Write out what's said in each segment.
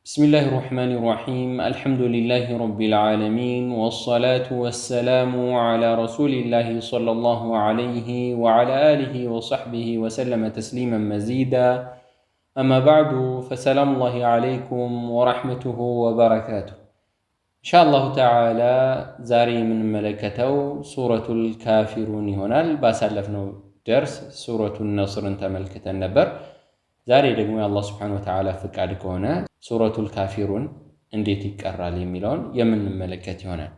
بسم الله الرحمن الرحيم الحمد لله رب العالمين والصلاة والسلام على رسول الله صلى الله عليه وعلى آله وصحبه وسلم تسليما مزيدا أما بعد فسلام الله عليكم ورحمته وبركاته إن شاء الله تعالى زاري من ملكته سورة الكافرون هنا باسلفنا درس سورة النصر انت ملكة النبر زاري ደግሞ የአላህ Subhanahu Wa Ta'ala ፍቃድ ከሆነ ሱረቱል ካፊሩን እንዴት ይቀራል የሚለውን የምንመለከት ይሆናል።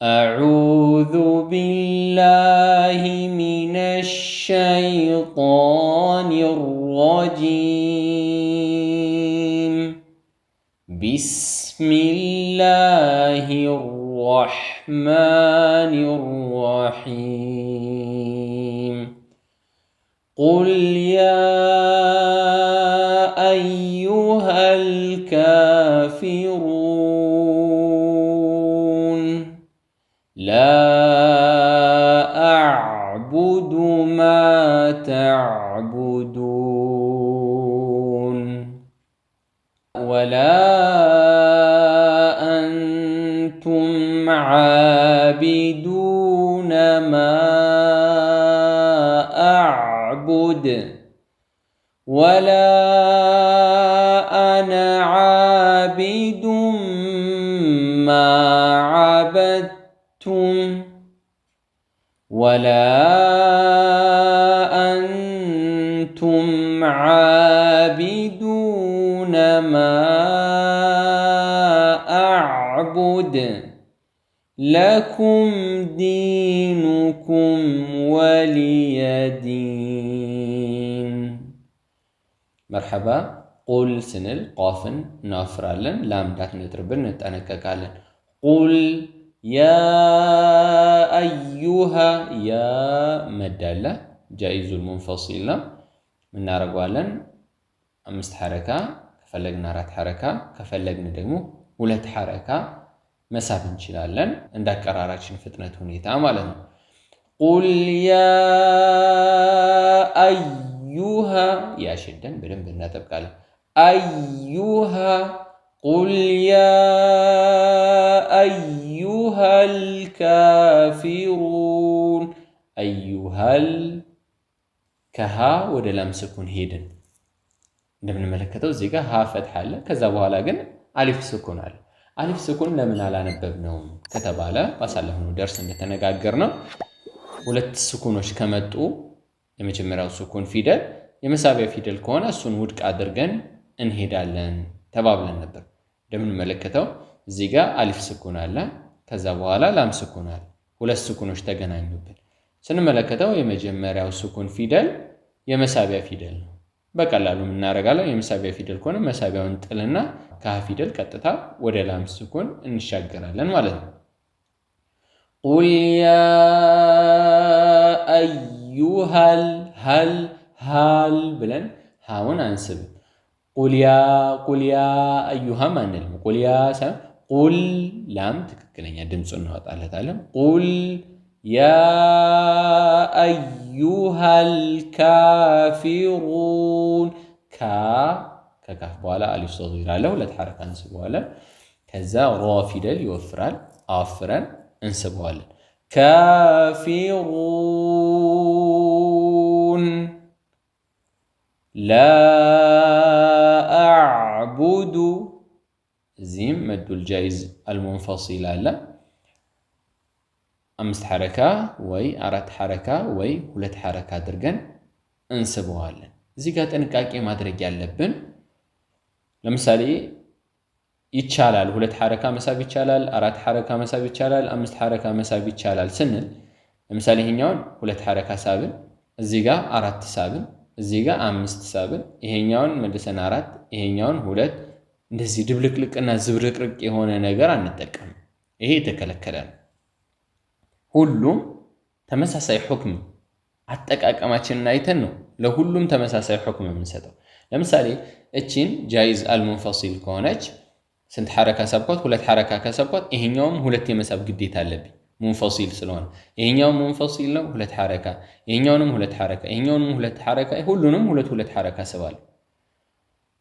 أعوذ بالله من الشيطان الرجيم بسم الله الرحمن الرحيم قل يا أيها الكافرون لا أعبد ما تعبدون ولا أنتم عابدون ما أعبد ولا أنا عابد ما عبدتم ولا أنتم عابدون ما أعبد لكم دينكم ولي دين مرحبا قل سنل قافن نافرالن لام دات نتربن نتأنككالن قل يا أيها يا مدالة جائز المنفصل من نارقوالن أمست حركة كفلقنا رات حركة كفلقنا دمو ولت حركة مساب انشلالن عندك قراراتشن فتنة هونيتا مالن قل يا أيها يا شدن بدن بالناتب قال أيها قل يا أيها الكافرون أيها كها ودلم سكون هيدن እንደምን መለከተው እዚህ ጋር ሀ ፈትሐ አለ ከዛ በኋላ ግን አሊፍ ስኩን አለ አሊፍ ስኩን ለምን አላነበብነው ከተባለ ባሳለፈው ደርስ እንደተነጋገርነው ሁለት ስኩኖች ከመጡ የመጀመሪያው ስኩን ፊደል የመሳቢያ ፊደል ከሆነ እሱን ውድቅ አድርገን እንሄዳለን ተባብለን ነበር እንደምን መለከተው እዚህ ጋር አሊፍ ስኩን አለ ከዛ በኋላ ላም ስኩን አለ ሁለት ስኩኖች ተገናኙብን ስንመለከተው የመጀመሪያው ስኩን ፊደል የመሳቢያ ፊደል ነው በቀላሉ ምን እናደርጋለን የመሳቢያ ፊደል ከሆነ መሳቢያውን ጥልና ከሀ ፊደል ቀጥታ ወደ ላም ስኩን እንሻገራለን ማለት ነው قل يا أيها هل بلن هاون أنسب قل يا أيها ما نلم قل يا سام قل لام تككلين دمس النهض على تعلم قل يا أيها الكافرون ككاف بوالا ألف صغيرة له لا تحرك أنسب ولا كذا رافدل يوفرال آفران انسبوال كافرون لا أعبد زيم مد الجائز المنفصل لا أمست حركة وي أرات حركة وي ولت حركة درجن انسبوال زيكات انكاكي ما درجي اللبن لمثالي ይቻላል ሁለት ሐረካ መሳብ ይቻላል አራት ሐረካ መሳብ ይቻላል አምስት ሐረካ መሳብ ይቻላል ስንል ለምሳሌ ይሄኛውን ሁለት ሐረካ ሳብን እዚህ ጋር አራት ሳብን እዚህ ጋር አምስት ሳብን ይሄኛውን መልሰን አራት ይሄኛውን ሁለት እንደዚህ ድብልቅልቅና ዝብርቅርቅ የሆነ ነገር አንጠቀም ይሄ የተከለከለ ነው ሁሉም ተመሳሳይ ሁክም አጠቃቀማችንን አይተን ነው ለሁሉም ተመሳሳይ ሁክም የምንሰጠው ለምሳሌ እቺን ጃይዝ አልሙንፈሲል ከሆነች ስንት ሐረካ ሰብኳት ሁለት ሐረካ ከሰብኳት ይሄኛውም ሁለት የመሳብ ግዴታ አለብኝ ሙንፈሲል ስለሆነ ይሄኛው ሙንፈሲል ነው ሁለት ሐረካ ይሄኛውንም ሁለት ሐረካ ይሄኛውንም ሁለት ሐረካ ሁሉንም ሁለት ሐረካ ሰባል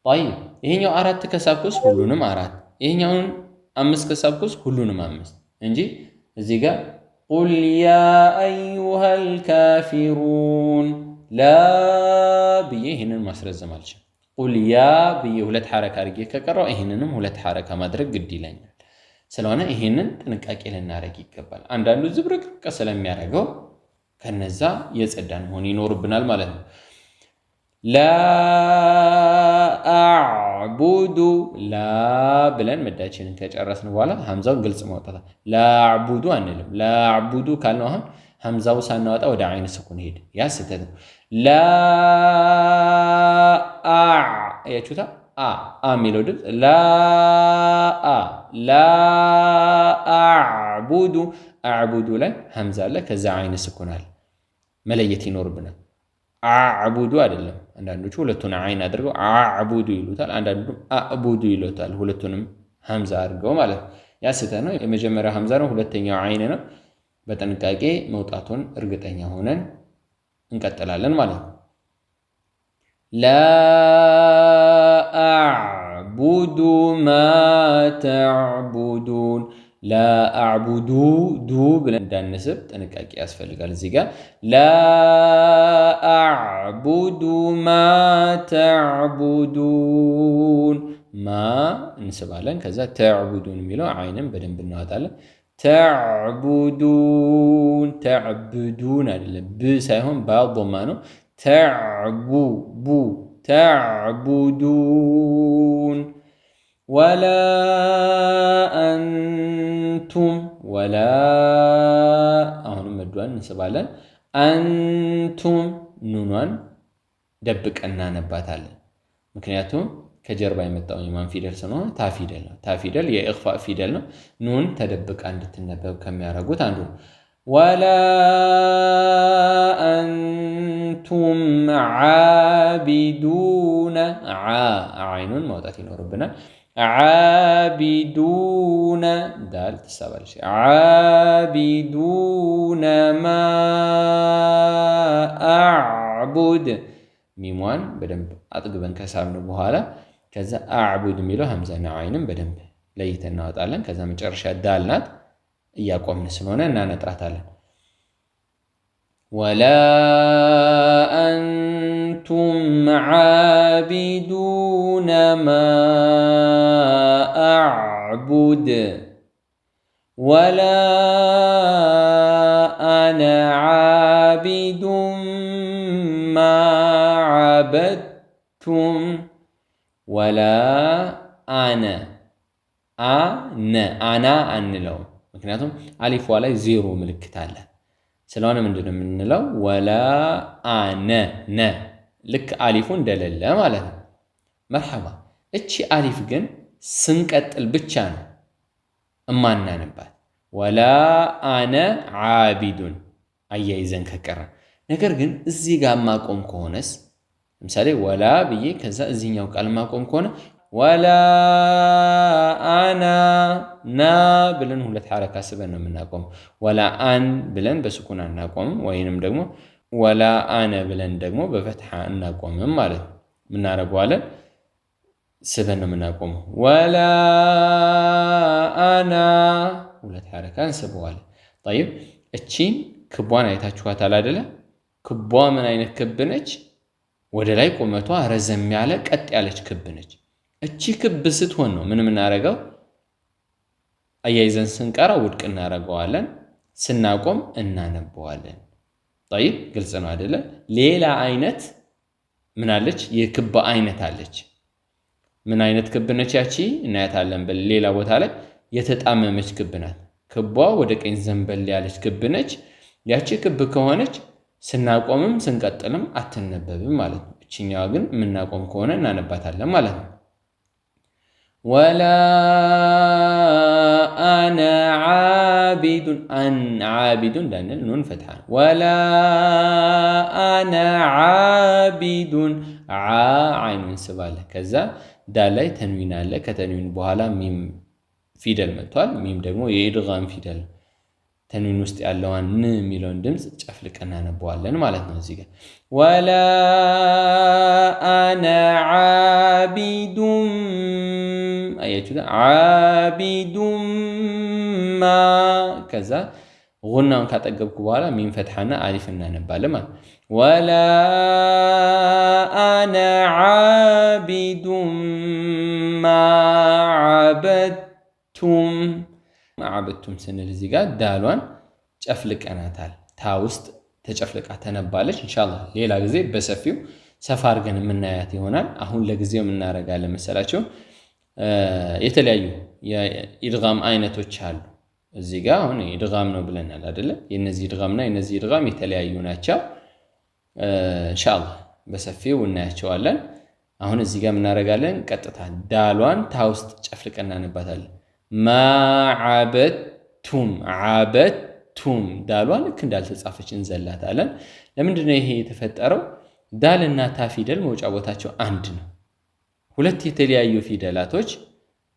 طيب ይሄኛው አራት ከሳብኩስ ሁሉንም አራት ይሄኛውን አምስት ከሳብኩስ ሁሉንም አምስት እንጂ እዚህ ጋር ቁል ያ አዩሃል ካፊሩን ላ ብዬ ይህንን ማስረዘም አልችልም። ቁል ያ ብዬ ሁለት ሐረካ አድርጌ ከቀረው ይህንንም ሁለት ሐረካ ማድረግ ግድ ይለኛል። ስለሆነ ይህንን ጥንቃቄ ልናደርግ ይገባል። አንዳንዱ ዝብርቅርቅ ስለሚያደርገው ከነዛ የጸዳን መሆን ይኖርብናል ማለት ነው። ላ አዕቡዱ ላ ብለን መዳችንን ከጨረስን በኋላ ሐምዛውን ግልጽ ማውጣት ላ አዕቡዱ አንልም። ላ አዕቡዱ ካልነው አሁን ሐምዛው ሳናወጣ ወደ አይን ስኩን ሄድ ያ ስህተት ነው። ላ ያችሁታ አ የሚለው ድምፅ ላ አዕቡዱ አዕቡዱ ላይ ሐምዛ አለ፣ ከዛ አይን ስኩን አለ። መለየት ይኖርብናል። አዕቡዱ አይደለም። አንዳንዶቹ ሁለቱን አይን አድርገው አዕቡዱ ይሉታል፣ አንዳንዱ አዕቡዱ ይሉታል። ሁለቱንም ሐምዛ አድርገው ማለት ነው። ያ ስህተት ነው። የመጀመሪያው ሐምዛ ነው፣ ሁለተኛው አይን ነው። በጥንቃቄ መውጣቱን እርግጠኛ ሆነን እንቀጥላለን ማለት ነው። ላ አዕቡዱ ማ ተዕቡዱን ላ አዕቡዱ ዱ ብለን እንዳንስብ ጥንቃቄ ያስፈልጋል። እዚህ ጋር ላ አዕቡዱ ማ ተዕቡዱን ማ እንስባለን። ከዛ ተዕቡዱን የሚለው አይንም በደንብ እናወጣለን። ተዕቡዱን ተዕቡዱን አይደለም፣ ብ ሳይሆን ባዶማ ነው። ተዕቡ ተዕቡዱን ወላ አንቱም ወላ አሁንም መዷን እንስባለን። አንቱም ኑኗን ደብቀን እናነባታለን። ምክንያቱም ከጀርባ የመጣው የማን ፊደል ስለሆነ ታ ፊደል ነው። ታ ፊደል የኢኽፋእ ፊደል ነው። ኑን ተደብቃ እንድትነበብ ከሚያደርጉት አንዱ ነው። ወላ አንቱም ዓቢዱነ አይኑን ማውጣት ይኖርብናል። ዓቢዱነ ዳል ትሳባለች። ዓቢዱነ ማ አዕቡድ ሚሟን በደንብ አጥግበን ከሳብን በኋላ ከዛ አዕቡድ የሚለው ሐምዛና አይንም በደንብ ለይተን እናወጣለን። ከዛ መጨረሻ ዳል ናት፣ እያቆምን ስለሆነ እናነጥራታለን። ወላ አንቱም ዓቢዱነ ማ አዕቡድ ወላ አነ ዓቢዱን ማ ዓበድቱም ወላ አነ አና አንለውም። ምክንያቱም አሊፏ ላይ ዜሮ ምልክት አለ። ስለሆነ ምንድነው የምንለው? ወላ አነ ነ ልክ አሊፉ እንደሌለ ማለት ነው። መርሐባ። እቺ አሊፍ ግን ስንቀጥል ብቻ ነው እማናንባት። ወላ አነ ዓቢዱን አያይዘን ከቀረ። ነገር ግን እዚህ ጋር ማቆም ከሆነስ ለምሳሌ ወላ ብዬ ከዛ እዚህኛው ቃል ማቆም ከሆነ ወላ አና ና ብለን ሁለት ሐረካ ስበን ነው የምናቆም። ወላ አን ብለን በስኩን አናቆምም፣ ወይንም ደግሞ ወላ አነ ብለን ደግሞ በፈትሐ እናቆምም ማለት ነው። ምናደርገዋለን? ስበን ነው የምናቆመው። ወላ አና ሁለት ሐረካ እንስበዋለን። ጠይብ እቺን ክቧን አይታችኋታል አይደለ? ክቧ ምን አይነት ክብ ነች? ወደ ላይ ቁመቷ ረዘም ያለ ቀጥ ያለች ክብ ነች። እቺ ክብ ስትሆን ነው ምን የምናደርገው? አያይዘን ስንቀራ ውድቅ እናደርገዋለን፣ ስናቆም እናነበዋለን። ጠይብ ግልጽ ነው አይደለ? ሌላ አይነት ምን አለች? የክብ አይነት አለች። ምን አይነት ክብ ነች ያቺ? እናያታለን። በሌላ ቦታ ላይ የተጣመመች ክብ ናት። ክቧ ወደ ቀኝ ዘንበል ያለች ክብ ነች። ያቺ ክብ ከሆነች ስናቆምም ስንቀጥልም አትነበብም ማለት ነው። እችኛዋ ግን የምናቆም ከሆነ እናነባታለን ማለት ነው። ወላ አነ ዓቢዱን ዓቢዱን እንዳንል ኑን ፈትሐ። ወላ አነ ዓቢዱን አይኑን ስባለ ከዛ ዳል ላይ ተንዊን አለ። ከተንዊን በኋላ ሚም ፊደል መጥቷል። ሚም ደግሞ የኢድጋም ፊደል ተንዊን ውስጥ ያለውን ን የሚለውን ድምፅ ጨፍልቀን እናነበዋለን ማለት ነው። እዚህ ጋር ወላ አነ ዓቢዱም አያችሁ ዓቢዱም ማ ከዛ ጉናውን ካጠገብኩ በኋላ ሚም ፈትሐና አሊፍ እናነባለን ማለት ወላ አነ ዓቢዱም ማ ዓበድቱም ስንል እዚህ ጋር ዳሏን ጨፍልቀናታል። ታ ውስጥ ተጨፍልቃ ተነባለች። ኢንሻአላህ ሌላ ጊዜ በሰፊው ሰፋ አድርገን የምናያት ይሆናል። አሁን ለጊዜው የምናደርጋለን መሰላችሁ የተለያዩ የኢድጋም አይነቶች አሉ። እዚህ ጋር አሁን ኢድጋም ነው ብለናል አይደለ? የነዚህ ኢድጋምና የነዚህ ኢድጋም የተለያዩ ናቸው። ኢንሻአላህ በሰፊው እናያቸዋለን። አሁን እዚህ ጋር የምናደርጋለን ቀጥታ ዳሏን ታ ውስጥ ጨፍልቀን እናነባታለን። ማዓበቱም ዓበቱም ዳሏን ልክ እንዳልተጻፈች እንዘላታለን። ለምንድነው ይሄ የተፈጠረው? ዳልና ታ ፊደል መውጫ ቦታቸው አንድ ነው። ሁለት የተለያዩ ፊደላቶች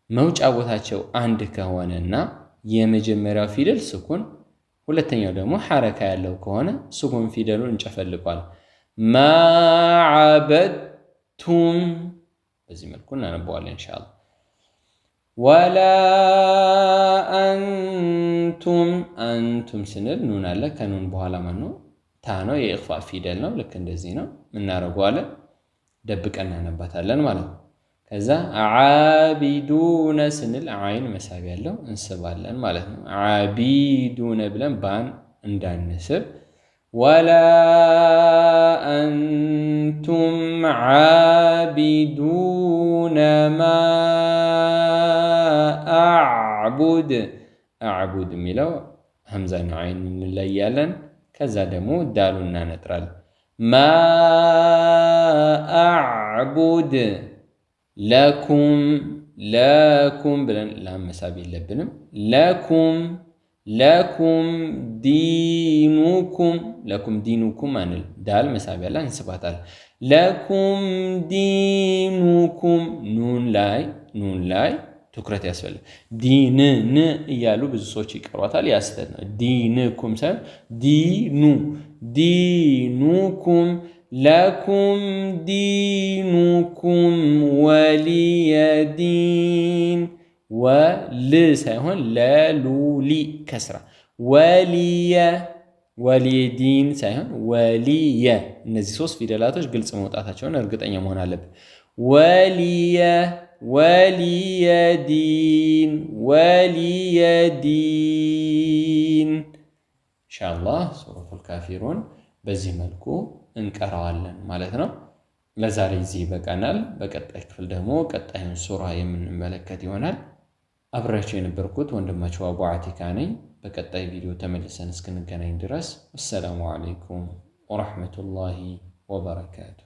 መውጫ ቦታቸው አንድ ከሆነና የመጀመሪያው ፊደል ስኩን ሁለተኛው ደግሞ ሐረካ ያለው ከሆነ ስኩን ፊደሉን እንጨፈልቋል። ማዓበቱም በዚህ መልኩ እናነበዋለን ኢንሻአላህ። ወላ አንቱም ስንል ኑን አለ። ከኑን በኋላ ማን ነው? ታ ነው። የኢኽፋ ፊደል ነው። ልክ እንደዚህ ነው እናረጋዋለን። ደብቀን እናነባታለን ማለት ነው። ከዛ ዓቢዱነ ስንል አይን መሳብ ያለው እንስባለን ማለት ነው። ዓቢዱነ ብለን ባን እንዳንስብ። ወላ አንቱም ዓቢዱነ ማ አዕቡድ የሚለው ሀምዛና አይን እንለያለን። ከዛ ደግሞ ዳሉ እናነጥራለን። ማ አዕቡድ ለኩም ብለን ላመሳብ የለብንም። ለኩም ዲኑኩም አንል ዳል መሳብ ያለ እንስባታል። ለኩም ዲኑኩም ኑን ላይ ትኩረት ያስፈልግ። ዲን እያሉ ብዙ ሰዎች ይቀሯታል። ያስተት ነው። ዲንኩም ሳይሆን ዲኑኩም ለኩም ዲኑኩም ወሊየዲን ወል ሳይሆን ለሉሊ ከስራ ወሊየዲን ሳይሆን ወሊየ። እነዚህ ሶስት ፊደላቶች ግልጽ መውጣታቸውን እርግጠኛ መሆን አለብን። ወሊየዲን ኢንሻአላህ ሱረቱል ካፊሩን በዚህ መልኩ እንቀራዋለን ማለት ነው። ለዛሬ እዚህ ይበቃናል። በቀጣይ ክፍል ደግሞ ቀጣዩን ሱራ የምንመለከት ይሆናል። አብራችሁ የነበርኩት ወንድማችሁ አቡ አቲካ ነኝ። በቀጣይ ቪዲዮ ተመልሰን እስክንገናኝ ድረስ አሰላሙ አለይኩም ወራህመቱላሂ ወበረካቱ።